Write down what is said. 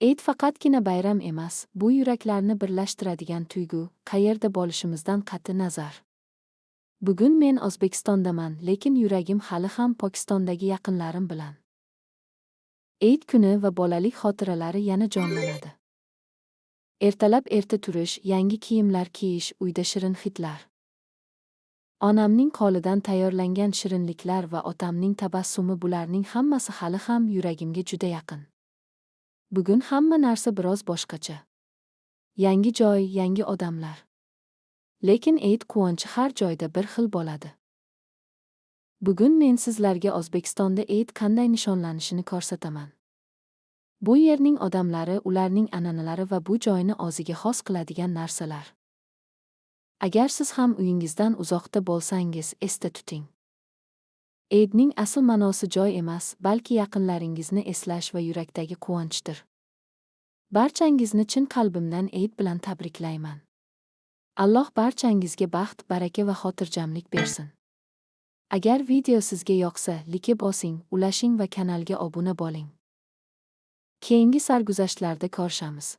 Eid faqatgina bayram emas, bu yuraklarni birlashtiradigan tuyg'u, qayerda bo'lishimizdan qat'i nazar. Bugun men O'zbekistondaman, lekin yuragim hali ham Pokistondagi yaqinlarim bilan. Eid kuni va bolalik xotiralari yana jonlanadi. Ertalab erta turish, yangi kiyimlar kiyish, uyda shirin hidlar. Onamning qo'lidan tayyorlangan shirinliklar va otamning tabassumi, bularning hammasi hali ham yuragimga juda yaqin. Bugun hamma narsa biroz boshqacha. Yangi joy, yangi odamlar. Lekin Eid quvonchi har joyda bir xil bo'ladi. Bugun men sizlarga O'zbekistonda Eid qanday nishonlanishini ko'rsataman. Bu yerning odamlari, ularning an'analari va bu joyni o'ziga xos qiladigan narsalar. Agar siz ham uyingizdan uzoqda bo'lsangiz, esda tuting. Eidning asl ma'nosi joy emas, balki yaqinlaringizni eslash va yurakdagi quvonchdir. Barchangizni chin qalbimdan Eid bilan tabriklayman. Alloh barchangizga baxt, baraka va xotirjamlik bersin. Agar video sizga yoqsa, like bosing, ulashing va kanalga obuna bo'ling. Keyingi sarguzashtlarda ko'rishamiz.